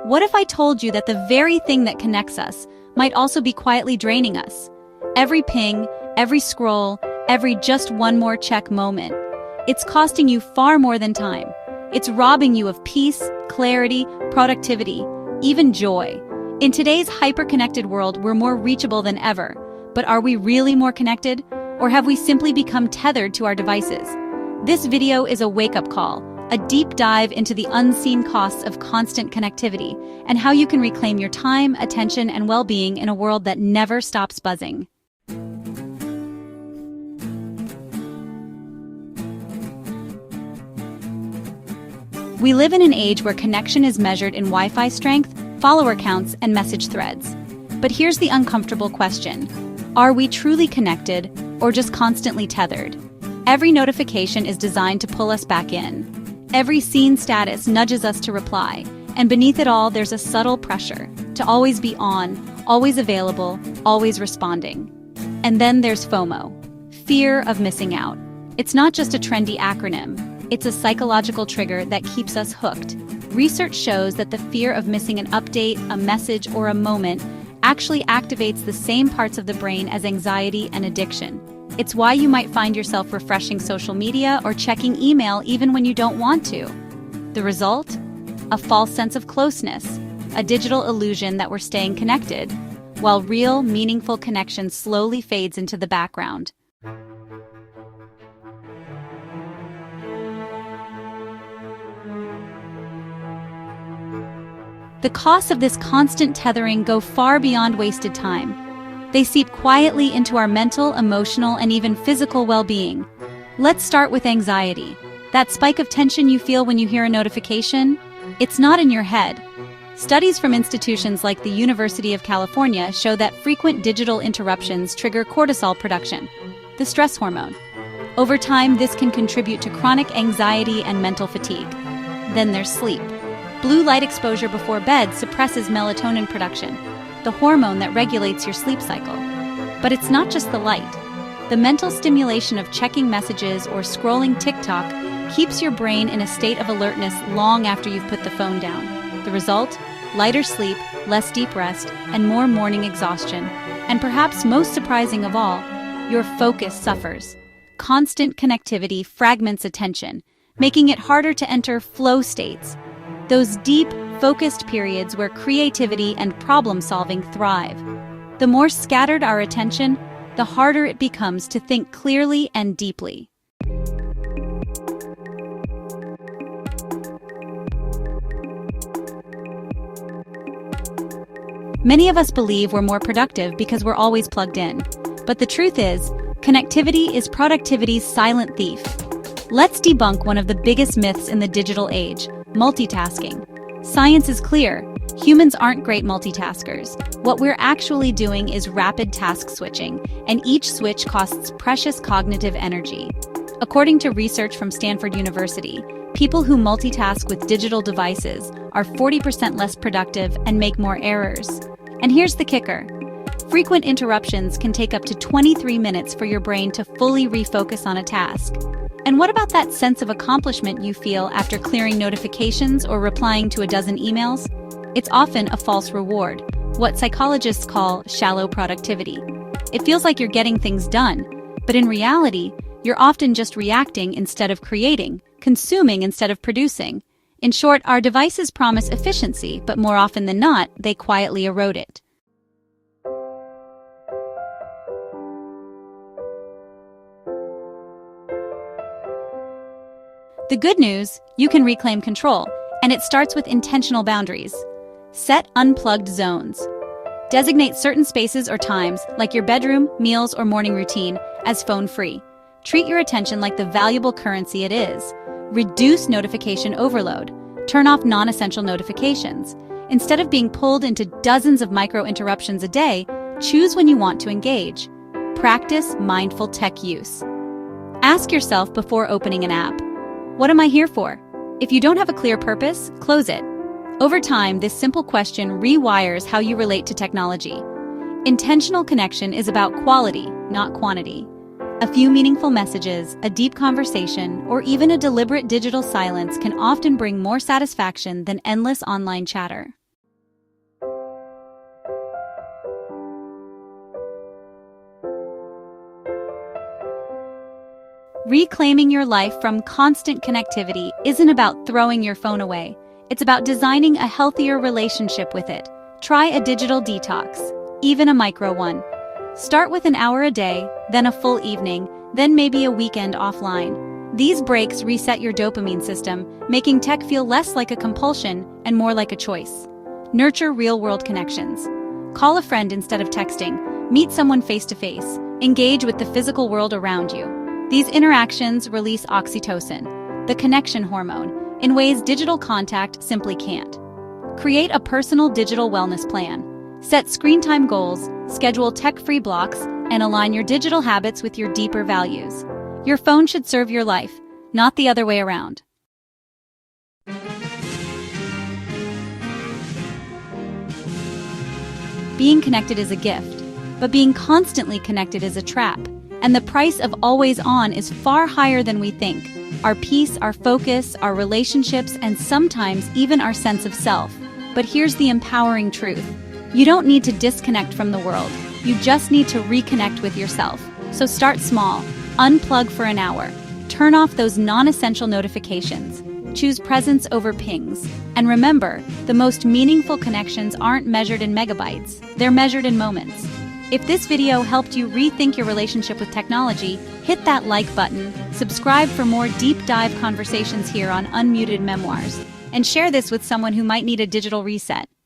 What if I told you that the very thing that connects us might also be quietly draining us? Every ping, every scroll, every just one more check moment. It's costing you far more than time. It's robbing you of peace, clarity, productivity, even joy. In today's hyper-connected world, we're more reachable than ever. But are we really more connected? Or have we simply become tethered to our devices? This video is a wake-up call, a deep dive into the unseen costs of constant connectivity and how you can reclaim your time, attention, and well-being in a world that never stops buzzing. We live in an age where connection is measured in Wi-Fi strength, follower counts, and message threads. But here's the uncomfortable question. Are we truly connected, or just constantly tethered? Every notification is designed to pull us back in. Every seen status nudges us to reply, and beneath it all there's a subtle pressure to always be on, always available, always responding. And then there's FOMO, fear of missing out. It's not just a trendy acronym, it's a psychological trigger that keeps us hooked. Research shows that the fear of missing an update, a message, or a moment actually activates the same parts of the brain as anxiety and addiction. It's why you might find yourself refreshing social media or checking email even when you don't want to. The result? A false sense of closeness, a digital illusion that we're staying connected, while real, meaningful connection slowly fades into the background. The costs of this constant tethering go far beyond wasted time. They seep quietly into our mental, emotional, and even physical well-being. Let's start with anxiety. That spike of tension you feel when you hear a notification? It's not in your head. Studies from institutions like the University of California show that frequent digital interruptions trigger cortisol production, the stress hormone. Over time, this can contribute to chronic anxiety and mental fatigue. Then there's sleep. Blue light exposure before bed suppresses melatonin production, the hormone that regulates your sleep cycle. But it's not just the light. The mental stimulation of checking messages or scrolling TikTok keeps your brain in a state of alertness long after you've put the phone down. The result? Lighter sleep, less deep rest, and more morning exhaustion. And perhaps most surprising of all, your focus suffers. Constant connectivity fragments attention, making it harder to enter flow states. Those deep, focused periods where creativity and problem-solving thrive. The more scattered our attention, the harder it becomes to think clearly and deeply. Many of us believe we're more productive because we're always plugged in. But the truth is, connectivity is productivity's silent thief. Let's debunk one of the biggest myths in the digital age: multitasking. Science is clear. Humans aren't great multitaskers. What we're actually doing is rapid task switching, and each switch costs precious cognitive energy. According to research from Stanford University, people who multitask with digital devices are 40% less productive and make more errors. And here's the kicker. Frequent interruptions can take up to 23 minutes for your brain to fully refocus on a task. And what about that sense of accomplishment you feel after clearing notifications or replying to a dozen emails? It's often a false reward, what psychologists call shallow productivity. It feels like you're getting things done, but in reality, you're often just reacting instead of creating, consuming instead of producing. In short, our devices promise efficiency, but more often than not, they quietly erode it. The good news, you can reclaim control, and it starts with intentional boundaries. Set unplugged zones. Designate certain spaces or times, like your bedroom, meals, or morning routine, as phone-free. Treat your attention like the valuable currency it is. Reduce notification overload. Turn off non-essential notifications. Instead of being pulled into dozens of micro-interruptions a day, choose when you want to engage. Practice mindful tech use. Ask yourself before opening an app, what am I here for? If you don't have a clear purpose, close it. Over time, this simple question rewires how you relate to technology. Intentional connection is about quality, not quantity. A few meaningful messages, a deep conversation, or even a deliberate digital silence can often bring more satisfaction than endless online chatter. Reclaiming your life from constant connectivity isn't about throwing your phone away. It's about designing a healthier relationship with it. Try a digital detox, even a micro one. Start with an hour a day, then a full evening, then maybe a weekend offline. These breaks reset your dopamine system, making tech feel less like a compulsion and more like a choice. Nurture real-world connections. Call a friend instead of texting. Meet someone face-to-face. Engage with the physical world around you. These interactions release oxytocin, the connection hormone, in ways digital contact simply can't. Create a personal digital wellness plan. Set screen time goals, schedule tech-free blocks, and align your digital habits with your deeper values. Your phone should serve your life, not the other way around. Being connected is a gift, but being constantly connected is a trap. And the price of always on is far higher than we think. Our peace, our focus, our relationships, and sometimes even our sense of self. But here's the empowering truth. You don't need to disconnect from the world. You just need to reconnect with yourself. So start small. Unplug for an hour. Turn off those non-essential notifications. Choose presence over pings. And remember, the most meaningful connections aren't measured in megabytes. They're measured in moments. If this video helped you rethink your relationship with technology, hit that like button, subscribe for more deep dive conversations here on Unmuted Memoirs, and share this with someone who might need a digital reset.